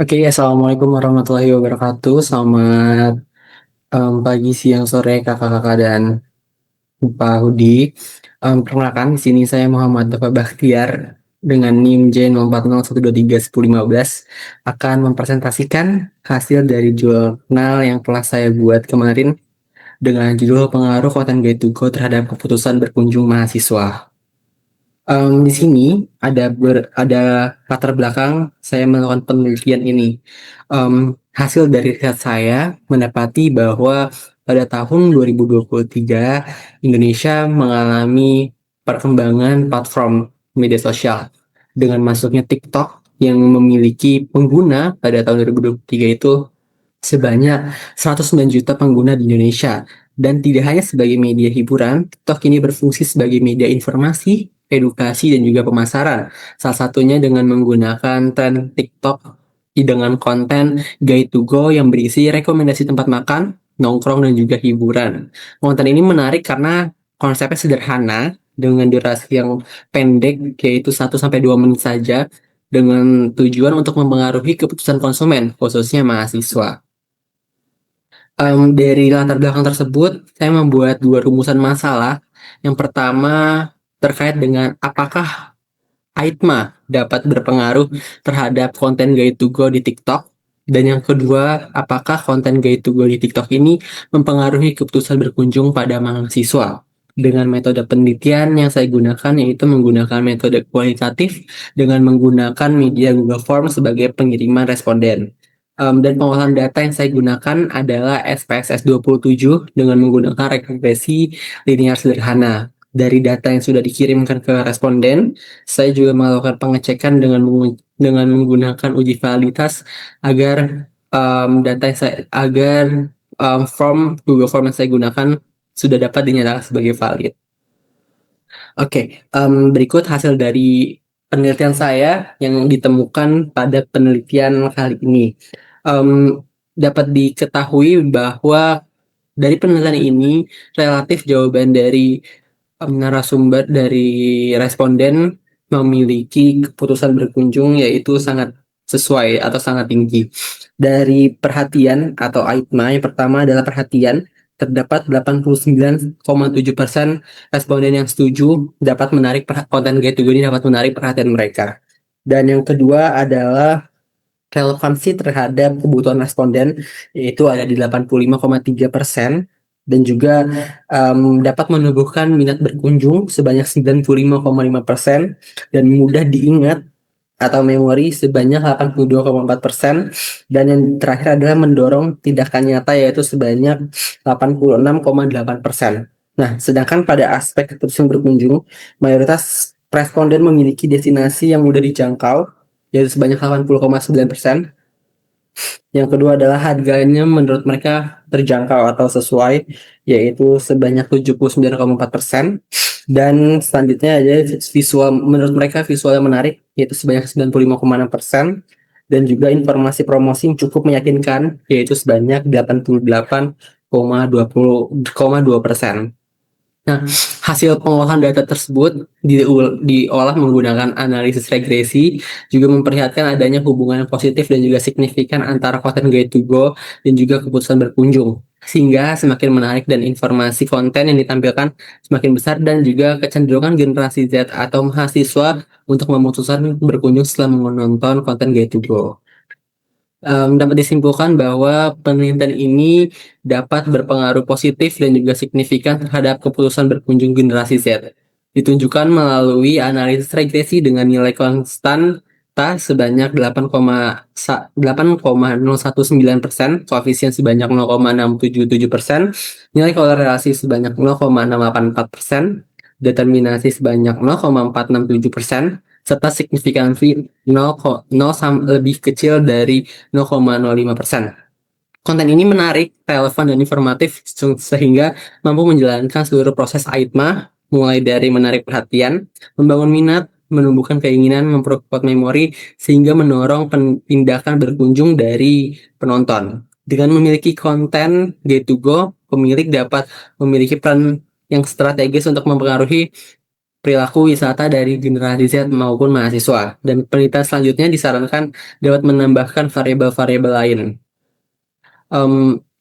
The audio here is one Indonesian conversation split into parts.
Oke, assalamualaikum warahmatullahi wabarakatuh. Selamat pagi, siang, sore, kakak-kakak dan Pak Hudi. Perkenalkan, di sini saya Muhammad Bapak Bakhtiar dengan NIM J0401231015 akan mempresentasikan hasil dari jurnal yang telah saya buat kemarin dengan judul Pengaruh Konten Gaya to Go terhadap keputusan berkunjung mahasiswa. Di sini ada latar belakang saya melakukan penelitian ini. Hasil dari riset saya mendapati bahwa pada tahun 2023 Indonesia mengalami perkembangan platform media sosial dengan masuknya TikTok yang memiliki pengguna pada tahun 2023 itu sebanyak 109 juta pengguna di Indonesia. Dan tidak hanya sebagai media hiburan, TikTok ini berfungsi sebagai media informasi, edukasi, dan juga pemasaran. Salah satunya dengan menggunakan tren TikTok dengan konten guide to go yang berisi rekomendasi tempat makan, nongkrong, dan juga hiburan. Konten ini menarik karena konsepnya sederhana dengan durasi yang pendek, yaitu 1 sampai 2 menit saja, dengan tujuan untuk mempengaruhi keputusan konsumen, khususnya mahasiswa. Dari latar belakang tersebut, saya membuat dua rumusan masalah. Yang pertama terkait dengan apakah AITMA dapat berpengaruh terhadap konten guide to go di TikTok. Dan yang kedua, apakah konten guide to go di TikTok ini mempengaruhi keputusan berkunjung pada mahasiswa. Dengan metode penelitian yang saya gunakan yaitu menggunakan metode kualitatif dengan menggunakan media Google Forms sebagai pengiriman responden. Dan pengolahan data yang saya gunakan adalah SPSS 27 dengan menggunakan regresi linear sederhana. Dari data yang sudah dikirimkan ke responden, saya juga melakukan pengecekan dengan menggunakan uji validitas agar data yang form Google Form yang saya gunakan sudah dapat dinyatakan sebagai valid. Oke, berikut hasil dari penelitian saya yang ditemukan pada penelitian kali ini. Dapat diketahui bahwa dari penelitian ini relatif jawaban dari narasumber dari responden memiliki keputusan berkunjung yaitu sangat sesuai atau sangat tinggi. Dari perhatian atau AITMA yang pertama adalah perhatian, terdapat 89,7% responden yang setuju dapat menarik konten Get to Go ini dapat menarik perhatian mereka. Dan yang kedua adalah relevansi terhadap kebutuhan responden yaitu ada di 85,3% dan juga dapat menumbuhkan minat berkunjung sebanyak 95,5% dan mudah diingat atau memori sebanyak 82,4% dan yang terakhir adalah mendorong tindakan nyata yaitu sebanyak 86,8%. Nah, sedangkan pada aspek keputusan berkunjung, mayoritas responden memiliki destinasi yang mudah dijangkau yaitu sebanyak 80,9%. Yang kedua adalah harganya menurut mereka terjangkau atau sesuai, yaitu sebanyak 79,4%. Dan selanjutnya ada visual, menurut mereka visual yang menarik, yaitu sebanyak 95,6%. Dan juga informasi promosi yang cukup meyakinkan, yaitu sebanyak 88,2%. Nah, hasil pengolahan data tersebut diolah menggunakan analisis regresi, juga memperlihatkan adanya hubungan positif dan juga signifikan antara konten guide to go dan juga keputusan berkunjung. Sehingga semakin menarik dan informasi konten yang ditampilkan semakin besar dan juga kecenderungan generasi Z atau mahasiswa untuk memutuskan berkunjung setelah menonton konten guide to go. Dapat disimpulkan bahwa penelitian ini dapat berpengaruh positif dan juga signifikan terhadap keputusan berkunjung generasi Z. Ditunjukkan melalui analisis regresi dengan nilai konstan sebanyak 8,019%, koefisien sebanyak 0,677%, nilai korelasi sebanyak 0,684%, determinasi sebanyak 0,467%, serta signifikansi 0 lebih kecil dari 0,05%. Konten ini menarik, relevan, dan informatif sehingga mampu menjalankan seluruh proses AITMA, mulai dari menarik perhatian, membangun minat, menumbuhkan keinginan, memperkuat memori, sehingga mendorong tindakan berkunjung dari penonton. Dengan memiliki konten Get to Go, pemilik dapat memiliki peran yang strategis untuk mempengaruhi perilaku wisata dari generasi Z maupun mahasiswa. Dan penelitian selanjutnya disarankan dapat menambahkan variabel-variabel lain.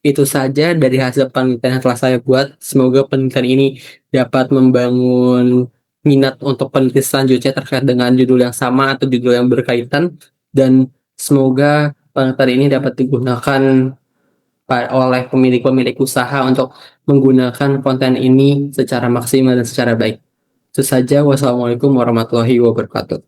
Itu saja dari hasil penelitian yang telah saya buat. Semoga penelitian ini dapat membangun minat untuk penelitian selanjutnya terkait dengan judul yang sama atau judul yang berkaitan. Dan semoga penelitian ini dapat digunakan oleh pemilik-pemilik usaha untuk menggunakan konten ini secara maksimal dan secara baik. Itu saja. Wassalamualaikum warahmatullahi wabarakatuh.